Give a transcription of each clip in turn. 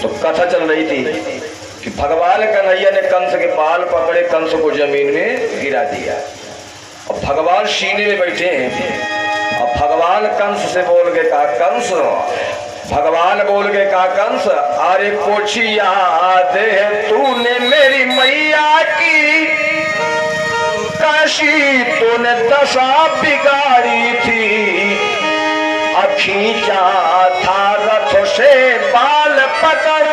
तो कथा चल रही थी कि भगवान कन्हैया ने कंस के बाल पकड़े, कंस को जमीन में गिरा दिया। और भगवान सीने में बैठे हैं। और भगवान कंस से बोल के कहा, कंस, भगवान बोल के कहा, कंस, अरे कुछ याद है तूने मेरी मैया की, काशी तूने दशा बिगाड़ी थी। खींचा था रथ से बाल पकड़,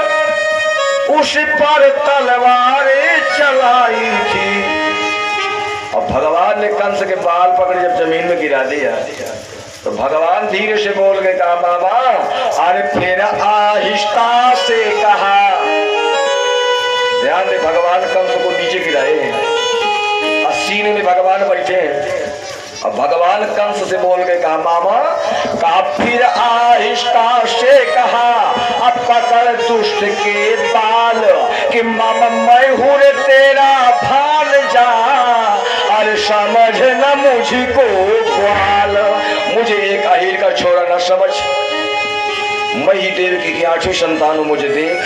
उस पर तलवारें चलाई थी। और भगवान ने कंस के बाल पकड़ जब जमीन में गिरा दिया तो भगवान धीरे से बोल के कहा, बाबा, अरे फिर आहिस्ता से कहा। ध्यान दे, भगवान कंस को नीचे गिराए, सीने में भगवान बैठे हैं। और भगवान कंस से बोल के कहा, मामा, का फिर आहिस्ता से कहा, अब पकड़ दुष्ट के बाल कि मामा मैं हूँ रे तेरा भाल जा, अरे समझ न मुझको ग्वाल। मुझे एक अहीर का छोरा न समझ, मैं ही देवकी की 8वीं संतान हूँ, मुझे देख।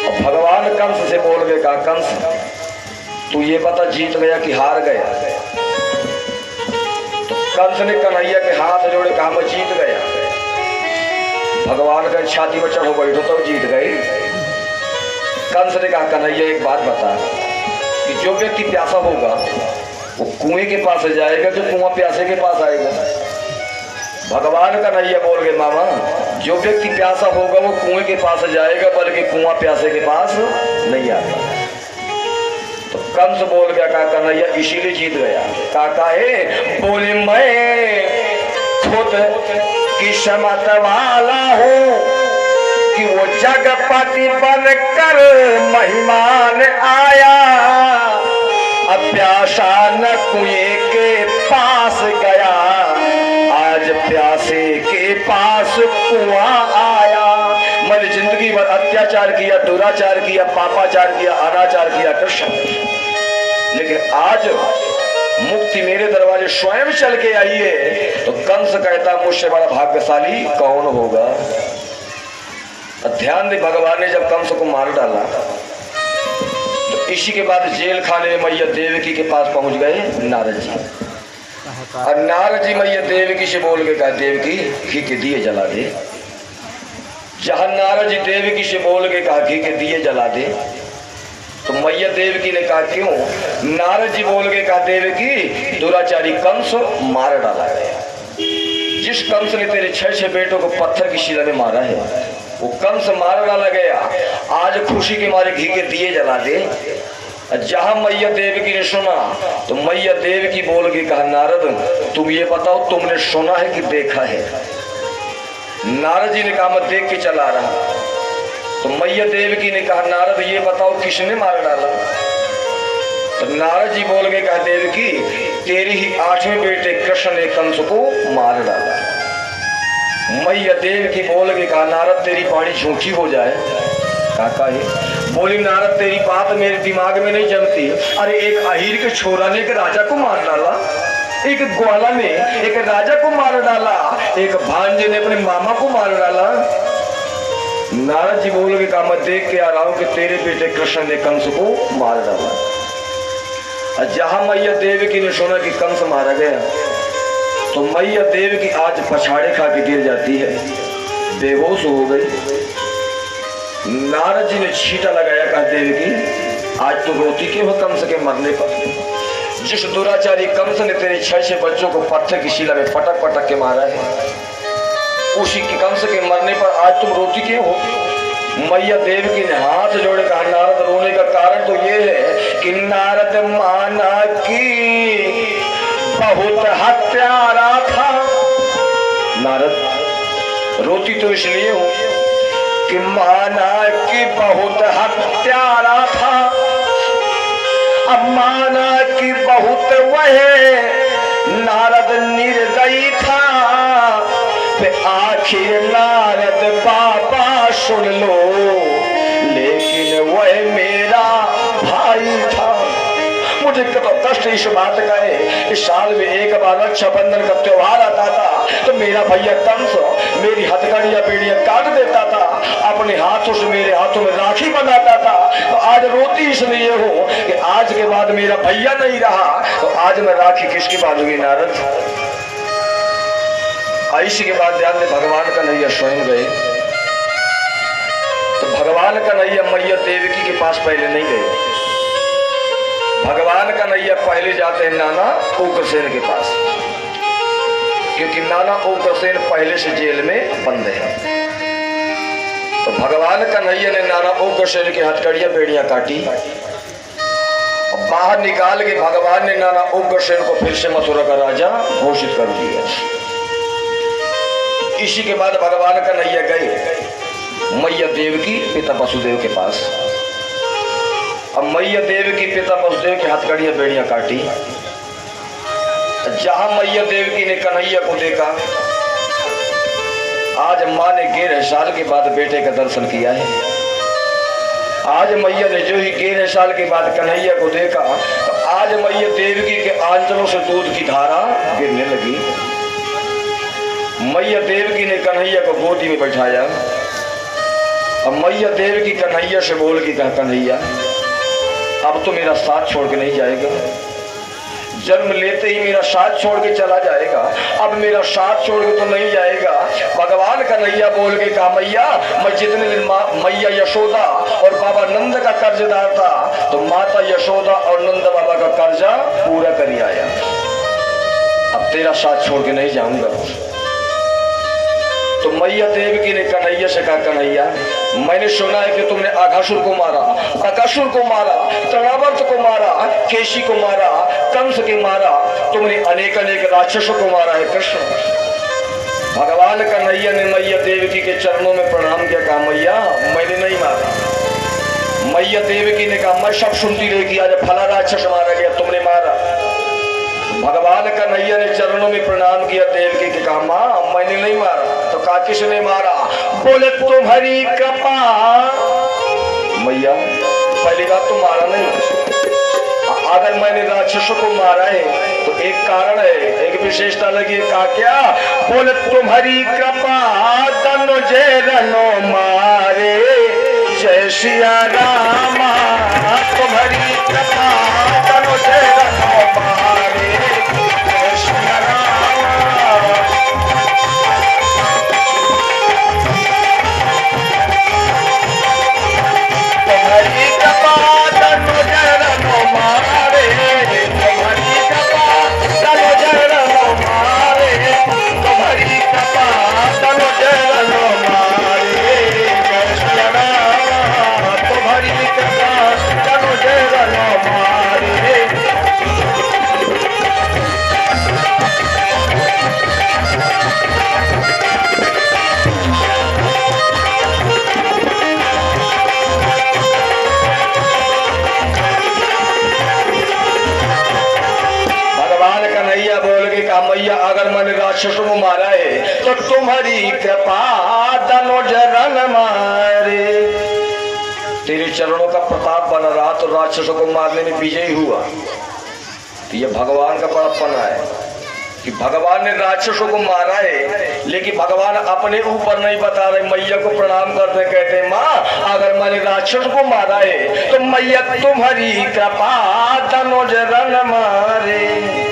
और भगवान कंस से बोल के कहा, कंस, तू ये पता जीत गया कि हार गया? तो कंस ने कन्हैया के हाथ जोड़े कहा, मैं जीत गया। भगवान का छाती पर चढ़ो बैठो तो जीत गए। कंस ने कहा, कन्हैया एक बात बता कि जो व्यक्ति प्यासा होगा वो कुएं के पास जाएगा तो कुआं प्यासे के पास आएगा? भगवान कन्हैया बोल गए, मामा, जो व्यक्ति प्यासा होगा वो कुएं के पास जाएगा, बल्कि कुआं प्यासे के पास नहीं आता। तो कंस बोल गया, कहा कन्हैया इसीलिए जीत गया। काका है बोले, मैं खुद किस्मत वाला हूँ कि वो जगपति बनकर महिमान आया। अब प्यासा न कुएं के पास गया, आज प्यासे के पास कुआं आया। मैंने जिंदगी भर अत्याचार किया, दुराचार किया, पापाचार किया, अनाचार किया कृष्ण, लेकिन आज मुक्ति मेरे दरवाजे स्वयं चल के आई है। तो कंस कहता, मुझसे बड़ा भाग्यशाली कौन होगा? ध्यान दे, भगवान ने जब कंस को मार डाला तो इसी के बाद जेल खाने में मैया देवकी के पास पहुंच गए नारद जी। और नारद जी मैया देवकी से बोल के कहा, देवकी घी के दिए जला दे। जहां नारद जी देवकी से बोल के कहा घी के दिए जला दे, तो मैया देवकी ने कहा, क्यों? नारद जी बोल के कहा, देवकी दुराचारी कंस मार डाला गया। जिस कंस ने तेरे 6 बेटों को पत्थर की शिला में मारा है वो कंस मार डाला गया। आज खुशी के मारे घी के दिए जला दे। जहां मैया देवकी ने सुना तो मैया देवकी बोल के कहा, नारद तुम ये बताओ तुमने सुना है कि देखा है? नारद जी ने कहा, मैं देख के चला रहा। तो मैया देवकी ने कहा, नारद ये बताओ किसने मार डाला? तो नारद जी बोल के कहा, देवकी तेरी ही 8वें बेटे कृष्ण ने कंस को मार डाला। मैया देवकी बोल के कहा, नारद तेरी वाणी झूठी हो जाए। काका है बोली, नारद तेरी बात मेरे दिमाग में नहीं जमती। अरे एक अहीर के छोरा ने एक राजा को मार डाला, एक ग्वाला ने एक राजा को मार डाला, एक भांजे ने अपने मामा को मार डाला। नारद जी बोल के कहा, मैं देख के आ रहा हूं कि तेरे बेटे कृष्ण ने कंस को मार डाला। जहां मैया देवकी ने सुना कि कंस मारा गया तो मैया देवकी आज पछाड़े खा के गिर जाती है, बेहोश हो गई। नारद जी ने छींटा लगाया, कहा, देवकी आज तो रोती क्यों हो कंस के मरने पर? जिस दुराचारी कंस ने तेरे 6 बच्चों को पत्थर की शिला में पटक पटक के मारा है, उसी के कंस के मरने पर आज तुम रोती क्यों हो? मैया देवकी ने हाथ जोड़े कहा, नारद रोने का कारण तो ये है कि नारद माना की बहुत हत्यारा था। नारद रोती तो इसलिए हूं कि माना की बहुत हत्यारा था, अब माना की बहुत वह नारद निर्दयी था। आखिर नारद बाबा सुन लो, लेकिन वह मेरा भाई था। मुझे कब कष्ट इस बात का है, इस साल में एक बार रक्षाबंधन का त्योहार आता था तो मेरा भैया कंस मेरी हथकड़ियां बेड़ियां काट देता था। अपने हाथों से मेरे हाथों में राखी बनाता था, तो आज रोती इसलिए हो कि आज के बाद मेरा भैया नहीं रहा, तो आज मैं राखी किसकी बांधूंगी नारद। इसी के बाद ध्यान दे, भगवान कन्हैया स्वयं गए। तो भगवान कन्हैया मैया देवकी के पास पहले नहीं गए। भगवान कन्हैया पहले जाते हैं नाना उग्रसेन के पास, क्योंकि नाना उग्रसेन पहले से जेल में बंद है। तो भगवान कन्हैया ने नाना उग्रसेन की हथकड़ियां बेड़ियां काटी, बाहर निकाल के भगवान ने नाना उग्रसेन को फिर से मथुरा का राजा घोषित कर दिया। इसी के बाद भगवान कन्हैया गए मैया देवकी पिता वसुदेव के पास। अब मैया देवकी पिता वसुदेव की हथकड़ियां बेड़ियां काटी। जहां मैया देवकी ने कन्हैया को देखा, आज मां ने 11 साल के बाद बेटे का दर्शन किया है। आज मैया ने जो ही 11 साल के बाद कन्हैया को देखा, तो आज मैया देवकी के आंचलों से दूध की धारा गिरने लगी। मैया देवकी ने कन्हैया को गोदी में बैठाया। अब मैया देवकी कन्हैया से बोल के कहा, कन्हैया अब तो मेरा साथ छोड़ के नहीं जाएगा। जन्म लेते ही मेरा साथ छोड़ के चला जाएगा, अब मेरा साथ छोड़ के तो नहीं जाएगा। भगवान कन्हैया बोल के कहा, मैया मैं जितने दिन मैया यशोदा और बाबा नंद का कर्जदार था, तो माता यशोदा और नंद बाबा का कर्जा पूरा कर आया। अब तेरा साथ छोड़ के नहीं जाऊंगा। तो मैया देवकी ने कन्हैया से कहा, कन्हैया मैंने सुना है कि तुमने अघासुर को मारा, अकासुर को मारा, तृणावर्त को मारा, केशी को मारा, कंस के मारा, तुमने अनेक अनेक राक्षसों को मारा है कृष्ण। भगवान कन्हैया ने मैया देवकी के चरणों में प्रणाम किया, कहा मैया मैंने नहीं मारा। मैया देवकी ने कहा, मैं सब सुनती रही कि आज फला राक्षस मारा गया, तुमने मारा। भगवान कन्हैया ने चरणों में प्रणाम किया देवकी के, कहा मां मैंने नहीं मारा। तो कहा किसने मारा? बोले तुम्हारी कृपा। मैया पहली बात तो मारा नहीं, अगर मैंने राक्षसों को मारा है तो एक कारण है, एक विशेषता लगी। कहा क्या? बोले तुम्हारी कृपा तनो जय रनो मारे, जय सिया रामा। तुम्हारी कृपा तनो जय रनो मारे, जय सिया रामा। तुम्हारी कृपा तनो जय रनो मारे, तुम्हारी कृपा तनो जय रनो मारे, तुम्हारी कृपा तनो जय रनो मारे, जय सिया रामा। तुम्हारी कृपा तनो जय रनो मारे। कन्हैया बोल के कहा, मैया अगर मैंने राक्षसों को मारा है तो तुम्हारी कृपा तनो जरन मारे। तेरे चरणों का प्रताप बना रहा तो राक्षसों को मारने में विजयी हुआ। तो ये भगवान का बड़प्पन है कि भगवान ने राक्षसों को मारा है, लेकिन भगवान अपने ऊपर नहीं बता रहे। मैया को प्रणाम करते कहते, माँ अगर मैंने राक्षस को मारा है तो मैया तुम्हारी कृपा तनो जरन मारे।